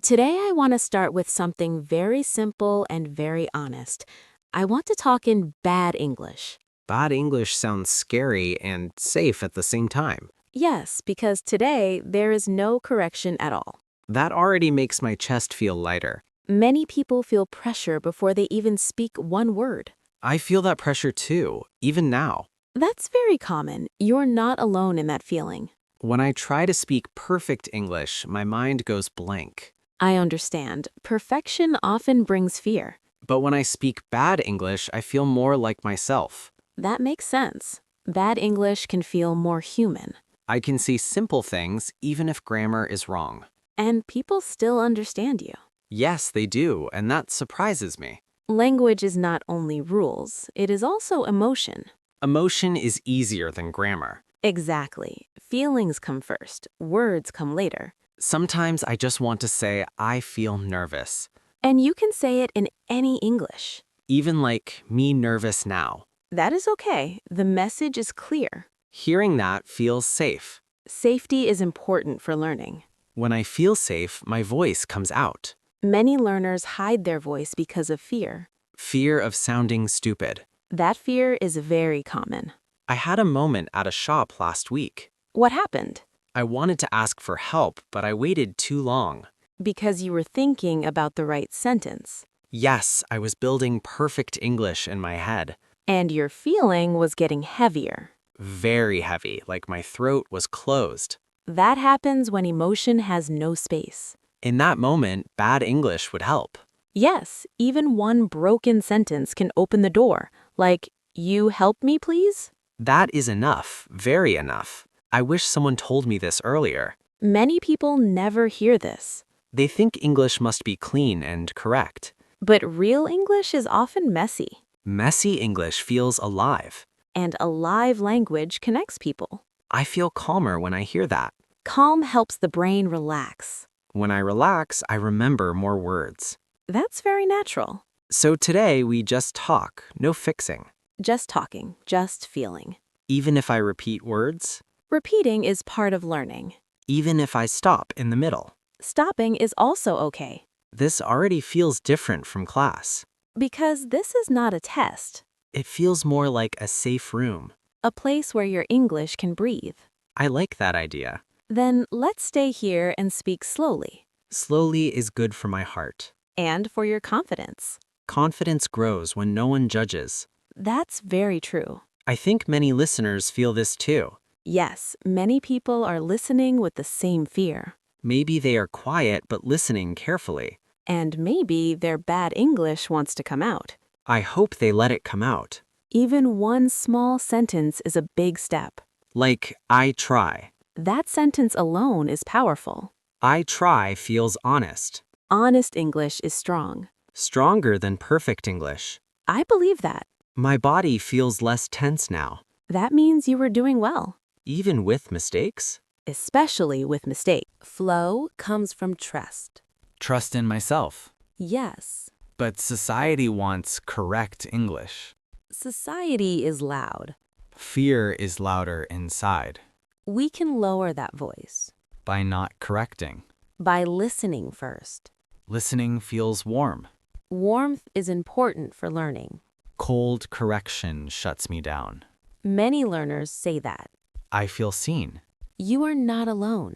Today, I want to start with something very simple and very honest. I want to talk in bad English. Bad English sounds scary and safe at the same time. Yes, because today there is no correction at all. That already makes my chest feel lighter. Many people feel pressure before they even speak one word. I feel that pressure too, even now. That's very common. You're not alone in that feeling. When I try to speak perfect English, my mind goes blank. I understand. Perfection often brings fear. But when I speak bad English, I feel more like myself. That makes sense. Bad English can feel more human. I can see simple things even if grammar is wrong. And people still understand you. Yes, they do, and that surprises me. Language is not only rules, it is also emotion. Emotion is easier than grammar. Exactly. Feelings come first, words come later. Sometimes I just want to say, I feel nervous. And you can say it in any English. Even like, me nervous now. That is okay. The message is clear. Hearing that feels safe. Safety is important for learning. When I feel safe, my voice comes out. Many learners hide their voice because of fear. Fear of sounding stupid. That fear is very common. I had a moment at a shop last week. What happened? I wanted to ask for help, but I waited too long. Because you were thinking about the right sentence. Yes, I was building perfect English in my head. And your feeling was getting heavier. Very heavy, like my throat was closed. That happens when emotion has no space. In that moment, bad English would help. Yes, even one broken sentence can open the door, like, "You help me, please?" That is enough, very enough. I wish someone told me this earlier. Many people never hear this. They think English must be clean and correct. But real English is often messy. Messy English feels alive. And a live language connects people. I feel calmer when I hear that. Calm helps the brain relax. When I relax, I remember more words. That's very natural. So today we just talk, no fixing. Just talking, just feeling. Even if I repeat words, Repeating is part of learning. even if I stop in the middle. Stopping is also okay. This already feels different from class. Because this is not a test, It feels more like a safe room. a place where your English can breathe. I like that idea. Then let's stay here and speak slowly. Slowly is good for my heart. And for your confidence. Confidence grows when no one judges. That's very true. I think many listeners feel this too. Yes, many people are listening with the same fear. Maybe they are quiet but listening carefully. And maybe their bad English wants to come out. I hope they let it come out. Even one small sentence is a big step. Like, I try. That sentence alone is powerful. I try feels honest. Honest English is strong. Stronger than perfect English. I believe that. My body feels less tense now. That means you were doing well. Even with mistakes? Especially with mistakes. Flow comes from trust. Trust in myself. Yes, But society wants correct English. society is loud. Fear is louder inside. We can lower that voice By not correcting. by listening first. Listening feels warm. Warmth is important for learning. Cold correction shuts me down. Many learners say that. I feel seen. You are not alone.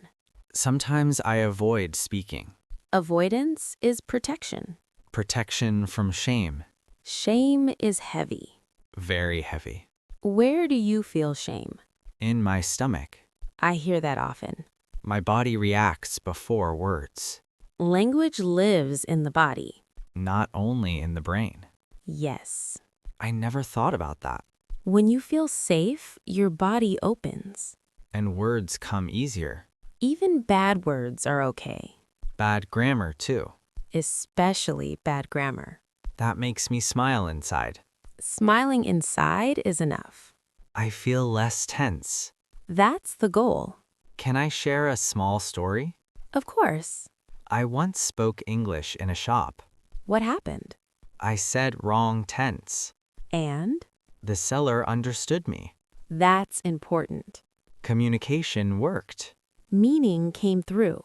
Sometimes I avoid speaking. Avoidance is protection. Protection from shame. Shame is heavy. Very heavy. Where do you feel shame? In my stomach. I hear that often. My body reacts before words. Language lives in the body. Not only in the brain. Yes. I never thought about that. When you feel safe, your body opens. And words come easier. Even bad words are okay, Bad grammar, too. especially bad grammar. That makes me smile inside. Smiling inside is enough. I feel less tense. That's the goal. Can I share a small story? Of course. I once spoke English in a shop. What happened? I said wrong tense. And The seller understood me. that's important. Communication worked. Meaning came through.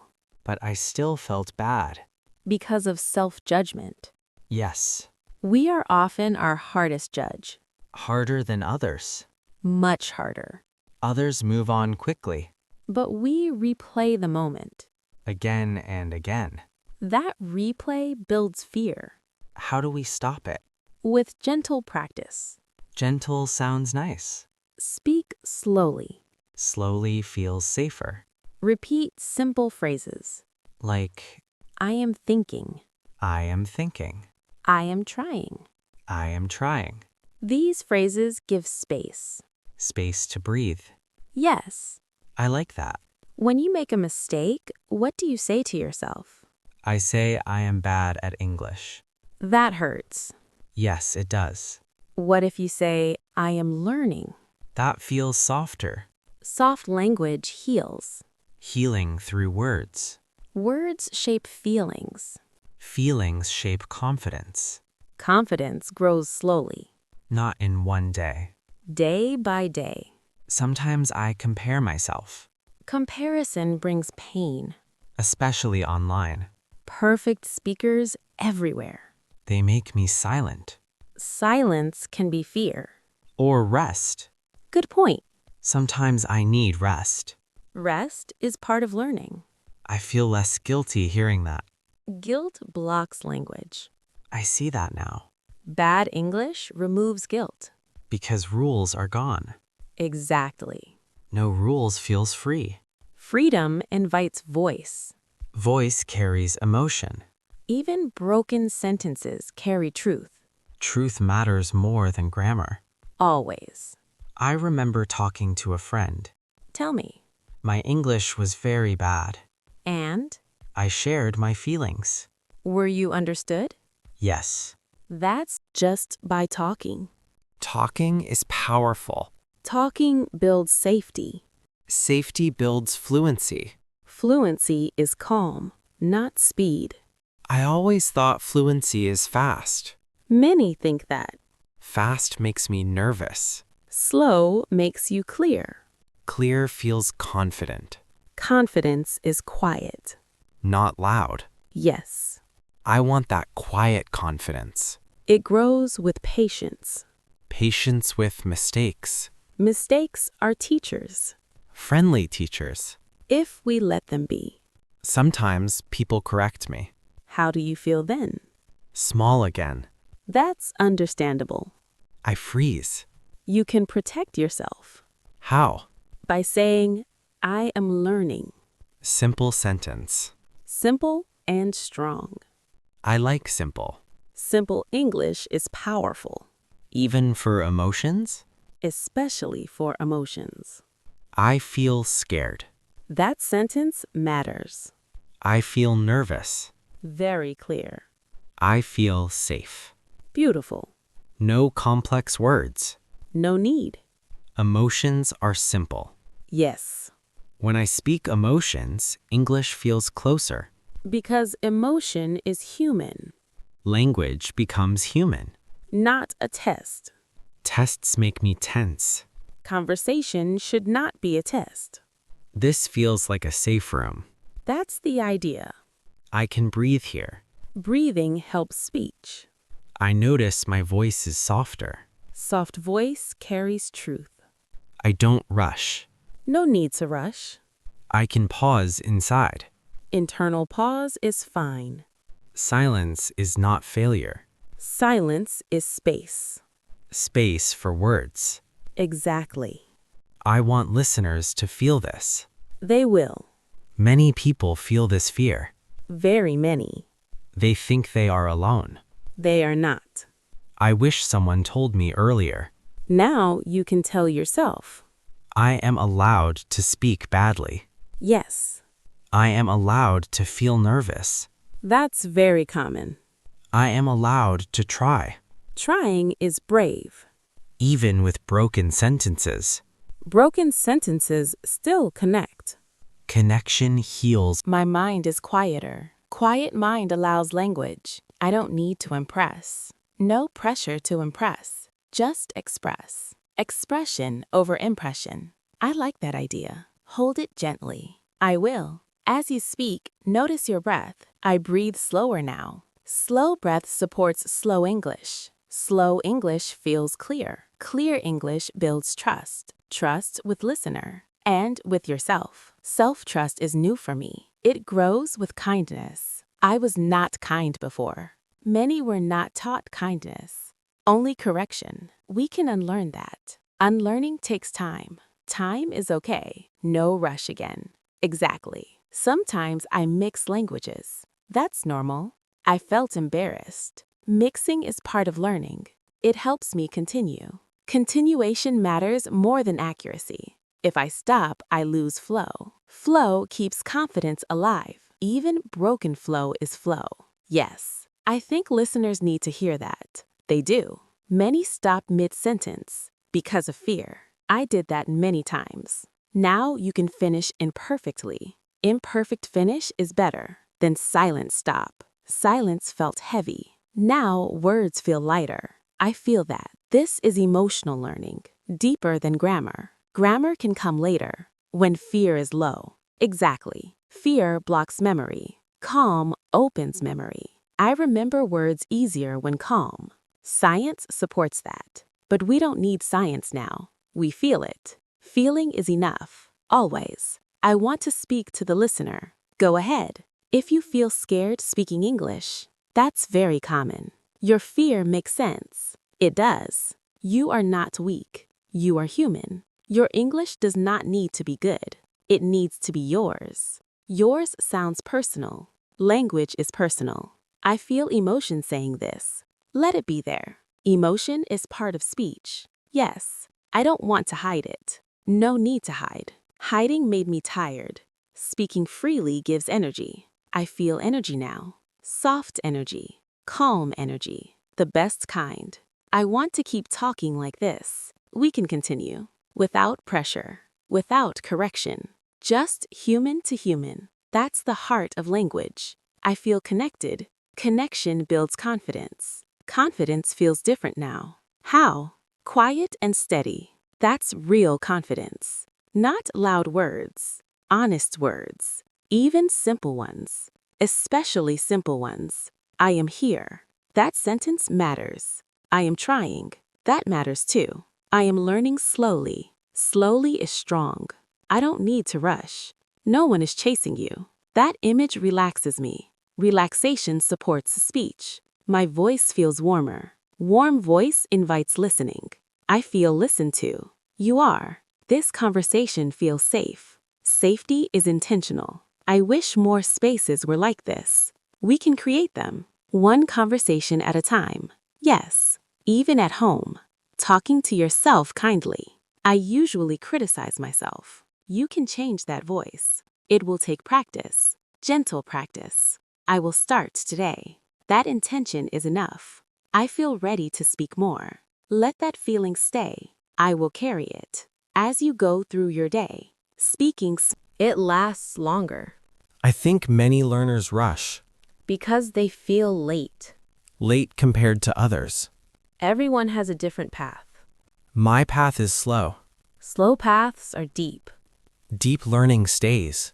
but I still felt bad. Because of self-judgment. Yes, We are often our hardest judge. harder than others. Much harder. Others move on quickly, But we replay the moment. again and again. That replay builds fear. How do we stop it? With gentle practice. Gentle sounds nice. Speak slowly. Slowly feels safer. Repeat simple phrases. Like, I am thinking. I am thinking. I am trying. I am trying. These phrases give space. Space to breathe. Yes. I like that. When you make a mistake, what do you say to yourself? I say I am bad at English. That hurts. Yes, it does. What if you say, I am learning? That feels softer. Soft language heals. Healing through words. Words shape feelings. Feelings shape confidence. Confidence grows slowly, Not in one day. day by day. Sometimes I compare myself, Comparison brings pain. especially online. Perfect speakers everywhere. They make me silent. Silence can be fear. Or rest. Good point. Sometimes I need rest. Rest is part of learning. I feel less guilty hearing that. Guilt blocks language. I see that now. Bad English removes guilt. Because rules are gone. Exactly. No rules feels free. Freedom invites voice. Voice carries emotion. Even broken sentences carry truth. Truth matters more than grammar. Always. I remember talking to a friend. Tell me. My English was very bad. And? I shared my feelings. Were you understood? Yes. That's just by talking. Talking is powerful. Talking builds safety. Safety builds fluency. Fluency is calm, not speed. I always thought fluency is fast. Many think that. Fast makes me nervous. Slow makes you clear. Clear feels confident, Confidence is quiet. not loud. Yes. I want that quiet confidence. It grows with patience. Patience with mistakes. Mistakes are teachers, Friendly teachers. if we let them be. Sometimes people correct me. How do you feel then? Small again. That's understandable. I freeze. You can protect yourself How? by saying, I am learning. Simple sentence. Simple and strong. I like simple. Simple English is powerful, Even for emotions? especially for emotions. I feel scared. That sentence matters. I feel nervous. Very clear. I feel safe. Beautiful. No complex words. No need. Emotions are simple. Yes, When I speak emotions, English feels closer. because emotion is human, Language becomes human. not a test. Tests make me tense. Conversation should not be a test. This feels like a safe room. That's the idea. I can breathe here. Breathing helps speech. I notice my voice is softer. Soft voice carries truth. I don't rush. No need to rush. I can pause inside. Internal pause is fine. Silence is not failure. Silence is space. Space for words. Exactly. I want listeners to feel this. They will. Many people feel this fear. Very many. They think they are alone. They are not. I wish someone told me earlier. Now you can tell yourself. I am allowed to speak badly. Yes, I am allowed to feel nervous. that's very common. I am allowed to try. Trying is brave. Even with broken sentences. Broken sentences still connect. Connection heals. My mind is quieter. Quiet mind allows language. I don't need to impress. No pressure to impress. Just express. Expression over impression. I like that idea. Hold it gently. I will. As you speak, notice your breath. I breathe slower now. Slow breath supports slow English. Slow English feels clear. Clear English builds trust. Trust with listener and with yourself. Self-trust is new for me. It grows with kindness. I was not kind before. Many were not taught kindness. Only correction. We can unlearn that. Unlearning takes time. Time is okay. No rush again. Exactly. Sometimes I mix languages. That's normal. I felt embarrassed. Mixing is part of learning. It helps me continue. Continuation matters more than accuracy. If I stop, I lose flow. Flow keeps confidence alive. Even broken flow is flow. Yes, I think listeners need to hear that. They do. Many stop mid-sentence because of fear. I did that many times. Now you can finish imperfectly. Imperfect finish is better than silent stop. Silence felt heavy. Now words feel lighter. I feel that. This is emotional learning, deeper than grammar. Grammar can come later, when fear is low. Exactly. Fear blocks memory. Calm opens memory. I remember words easier when calm. Science supports that. But we don't need science now. We feel it. Feeling is enough. Always. I want to speak to the listener. Go ahead. If you feel scared speaking English, that's very common. Your fear makes sense. It does. You are not weak. You are human. Your English does not need to be good. It needs to be yours. Yours sounds personal. Language is personal. I feel emotion saying this. Let it be there. Emotion is part of speech. Yes, I don't want to hide it. No need to hide. Hiding made me tired. Speaking freely gives energy. I feel energy now. Soft energy. Calm energy. The best kind. I want to keep talking like this. We can continue. Without pressure. Without correction. Just human to human. That's the heart of language. I feel connected. Connection builds confidence. Confidence feels different now. How? Quiet and steady. That's real confidence. Not loud words. Honest words. Even simple ones. Especially simple ones. I am here. That sentence matters. I am trying. That matters too. I am learning slowly. Slowly is strong. I don't need to rush. No one is chasing you. That image relaxes me. Relaxation supports speech. My voice feels warmer. Warm voice invites listening. I feel listened to. You are. This conversation feels safe. Safety is intentional. I wish more spaces were like this. We can create them. One conversation at a time. Yes, even at home. Talking to yourself kindly. I usually criticize myself. You can change that voice. It will take practice. Gentle practice. I will start today. That intention is enough. I feel ready to speak more. Let that feeling stay. I will carry it. As you go through your day, it lasts longer. I think many learners rush. Because they feel late. Late compared to others. Everyone has a different path. My path is slow. Slow paths are deep. Deep learning stays.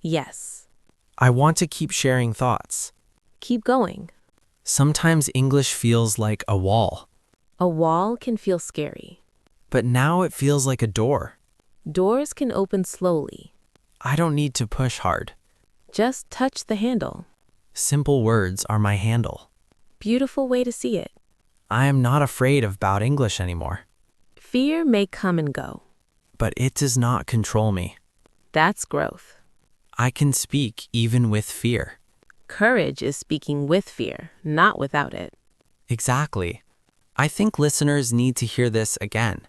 Yes. I want to keep sharing thoughts. Keep going. Sometimes English feels like a wall. A wall can feel scary. But now it feels like a door. Doors can open slowly. I don't need to push hard. Just touch the handle. Simple words are my handle. Beautiful way to see it. I am not afraid about English anymore. Fear may come and go. But it does not control me. That's growth. I can speak even with fear. Courage is speaking with fear, not without it. Exactly. I think listeners need to hear this again.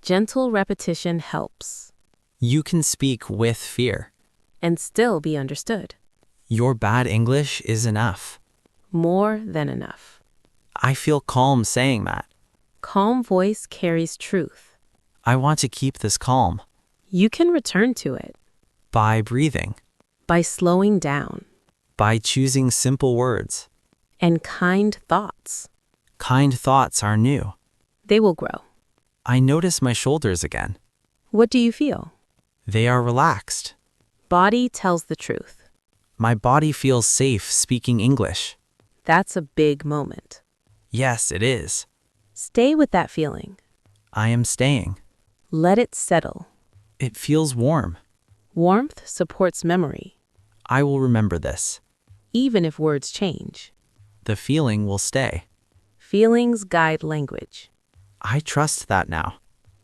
Gentle repetition helps. You can speak with fear. And still be understood. Your bad English is enough. More than enough. I feel calm saying that. Calm voice carries truth. I want to keep this calm. You can return to it. By breathing. By slowing down. By choosing simple words. And kind thoughts. Kind thoughts are new. They will grow. I notice my shoulders again. What do you feel? They are relaxed. Body tells the truth. My body feels safe speaking English. That's a big moment. Yes, it is. Stay with that feeling. I am staying. Let it settle. It feels warm. Warmth supports memory, I will remember this. even if words change. The feeling will stay. Feelings guide language. I trust that now.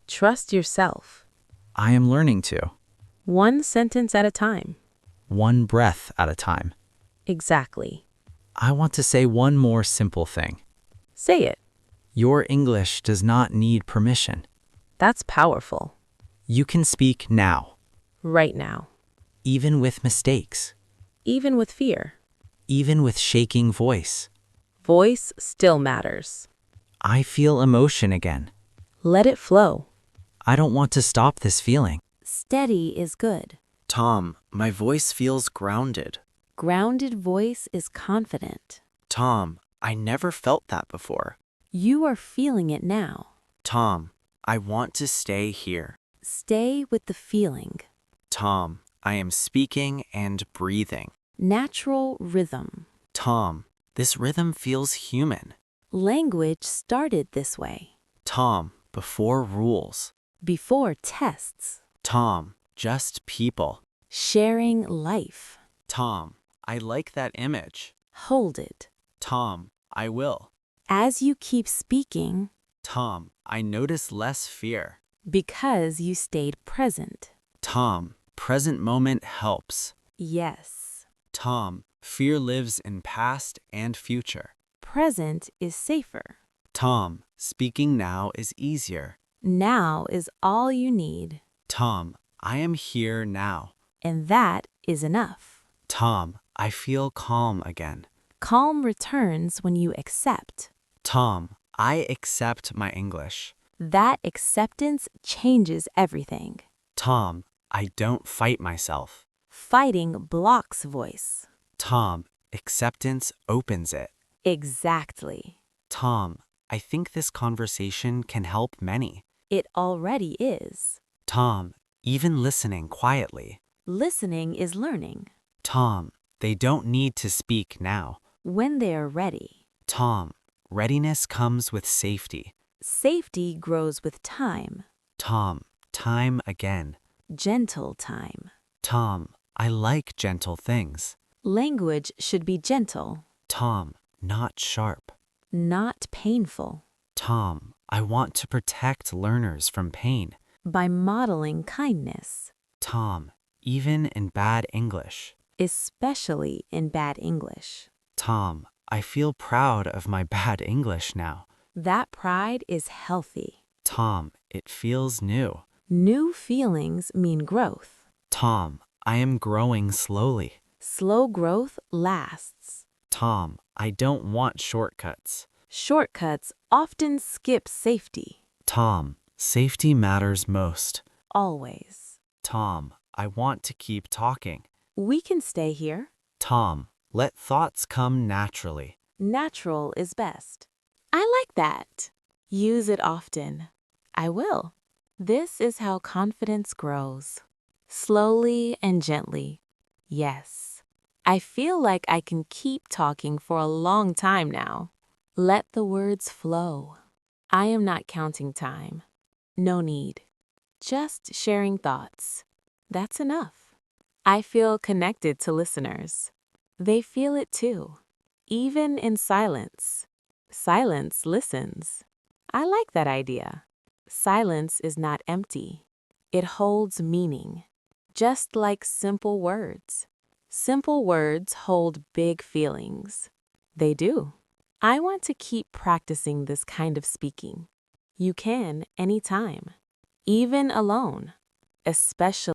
Trust yourself. I am learning to. One sentence at a time. One breath at a time. Exactly. I want to say one more simple thing. Say it. Your English does not need permission. That's powerful. You can speak now, Right now. even with mistakes, Even with fear. even with shaking voice. Voice still matters. I feel emotion again. Let it flow. I don't want to stop this feeling. Steady is good. Tom, my voice feels grounded. Grounded voice is confident. Tom, I never felt that before. You are feeling it now. Tom, I want to stay here. Stay with the feeling. Tom, I am speaking and breathing. Natural rhythm. Tom, this rhythm feels human. Language started this way. Tom, before rules. Before tests. Tom, just people. Sharing life. Tom, I like that image. Hold it. Tom, I will. As you keep speaking, Tom, I notice less fear. because you stayed present. Tom, present moment helps. Yes. Tom, fear lives in past and future. Present is safer. Tom, speaking now is easier. Now is all you need, Tom, I am here now. and that is enough. Tom, I feel calm again. Calm returns when you accept. Tom, I accept my English. That acceptance changes everything. Tom, I don't fight myself. Fighting blocks voice. Tom, acceptance opens it. Exactly. Tom, I think this conversation can help many. It already is. Tom, even listening quietly. Listening is learning. Tom, they don't need to speak now. When they are ready. Tom, readiness comes with safety. Safety grows with time. Tom, time again. Gentle time. Tom, I like gentle things. Language should be gentle, Tom, not sharp. not painful. Tom, I want to protect learners from pain. By modeling kindness, Tom, even in bad English. especially in bad English. Tom, I feel proud of my bad English now. That pride is healthy. Tom, it feels new. New feelings mean growth. Tom, I am growing slowly. Slow growth lasts. Tom, I don't want shortcuts. Shortcuts often skip safety. Tom, safety matters most. Always. Tom, I want to keep talking. We can stay here. Tom, let thoughts come naturally. Natural is best. I like that. Use it often. I will. This is how confidence grows. Slowly and gently. Yes. I feel like I can keep talking for a long time now. Let the words flow. I am not counting time. No need. Just sharing thoughts. That's enough. I feel connected to listeners. They feel it too. Even in silence. Silence listens. I like that idea. Silence is not empty. It holds meaning. Just like simple words. Simple words hold big feelings. They do. I want to keep practicing this kind of speaking. You can anytime. Even alone. Especially